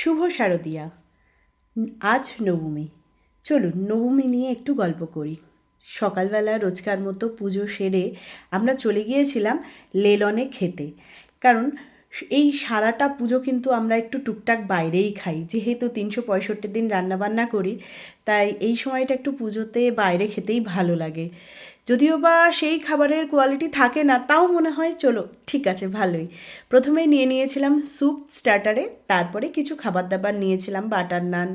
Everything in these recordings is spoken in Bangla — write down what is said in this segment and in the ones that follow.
শুভ শারদিয়া। আজ নবমী। চলুন নবমী নিয়ে একটু গল্প করি। সকালবেলা রোজকার মতো পুজো সেরে আমরা চলে গিয়েছিলাম লেলনে খেতে। কারণ এই সারাটা পুজো কিন্তু আমরা একটু টুকটাক বাইরেই খাই, যেহেতু 365 দিন রান্নাবান্না করি, তাই এই সময়টা একটু পুজোতে বাইরে খেতেই ভালো লাগে। যদিও বা সেই খাবারের কোয়ালিটি থাকে না, তাও মনে হয় চলো ঠিক আছে ভালোই। প্রথমেই নিয়েছিলাম স্যুপ স্টার্টারে, তারপরে কিছু খাবার দাবার নিয়েছিলাম, বাটার নান,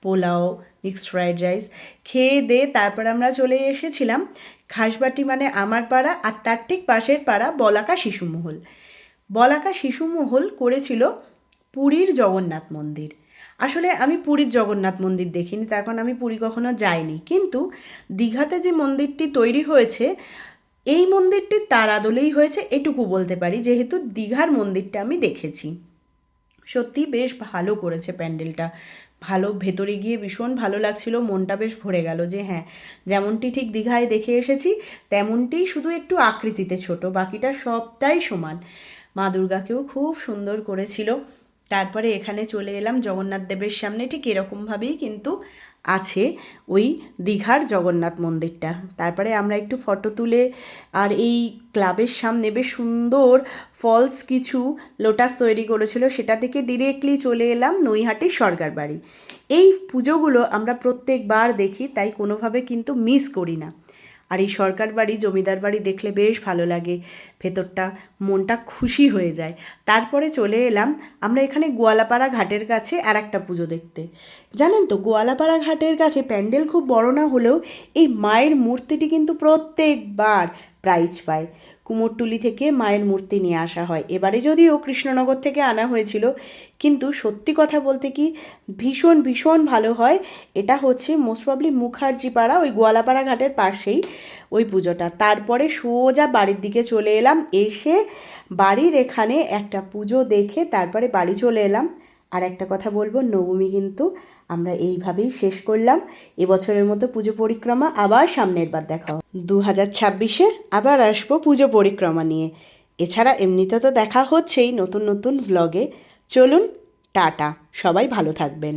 পোলাও, মিক্সড ফ্রাইড রাইস। খেয়ে দিয়ে তারপর আমরা চলে এসেছিলাম খাসবাটি, মানে আমার পাড়া, আর তার ঠিক পাশের পাড়া বলাকা শিশুমহল। বলাকা শিশুমহল করেছিল পুরীর জগন্নাথ মন্দির। আসলে আমি পুরীর জগন্নাথ মন্দির দেখিনি, তার কারণ আমি পুরী কখনো যাইনি, কিন্তু দীঘাতে যে মন্দিরটি তৈরি হয়েছে, এই মন্দিরটি তার আদলেই হয়েছে এটুকু বলতে পারি, যেহেতু দীঘার মন্দিরটা আমি দেখেছি। সত্যি বেশ ভালো করেছে প্যান্ডেলটা, ভালো, ভেতরে গিয়ে ভীষণ ভালো লাগছিল, মনটা বেশ ভরে গেল যে হ্যাঁ, যেমনটি ঠিক দীঘায় দেখে এসেছি তেমনটিই, শুধু একটু আকৃতিতে ছোট, বাকিটা সবটাই সমান। মা দুর্গাকেও খুব সুন্দর করেছিল। তারপরে এখানে চলে এলাম জগন্নাথ দেবের সামনে, ঠিক এরকমভাবেই কিন্তু আছে ওই দীঘার জগন্নাথ মন্দিরটা। তারপরে আমরা একটু ফটো তুলে, আর এই ক্লাবের সামনে বেশ সুন্দর ফলস কিছু লোটাস তৈরি করেছিল, সেটা থেকে ডিরেক্টলি চলে এলাম নৈহাটির সরকার বাড়ি। এই পুজোগুলো আমরা প্রত্যেকবার দেখি, তাই কোনোভাবে কিন্তু মিস করি না। আর এই সরকার বাড়ি, জমিদার বাড়ি দেখলে বেশ ভালো লাগে, ভেতরটা মনটা খুশি হয়ে যায়। তারপরে চলে এলাম আমরা এখানে গোয়ালাপাড়া ঘাটের কাছে আর একটা পুজো দেখতে। জানেন তো, গোয়ালাপাড়া ঘাটের কাছে প্যান্ডেল খুব বড় না হলেও এই মায়ের মূর্তিটি কিন্তু প্রত্যেকবার প্রাইজ পায়। কুমোরটুলি থেকে মায়ের মূর্তি নিয়ে আসা হয়, এবারে যদিও কৃষ্ণনগর থেকে আনা হয়েছিল, কিন্তু সত্যি কথা বলতে কি ভীষণ ভীষণ ভালো হয়। এটা হচ্ছে মোস্ট প্রবলি মুখার্জি পাড়া, ওই গোয়ালাপাড়া ঘাটের পাশেই ওই পুজোটা। তারপরে সোজা বাড়ির দিকে চলে এলাম, এসে বাড়ির এখানে একটা পুজো দেখে তারপরে বাড়ি চলে এলাম। আর একটা কথা বলবো, নবমী কিন্তু আমরা এইভাবেই শেষ করলাম। এবছরের মতো পুজো পরিক্রমা আবার সামনের বার দেখা হবে 2026-এ, আবার আসবো পুজো পরিক্রমা নিয়ে। এছাড়া এমনিতে তো দেখা হচ্ছেই নতুন নতুন ভ্লগে। চলুন, টাটা, সবাই ভালো থাকবেন।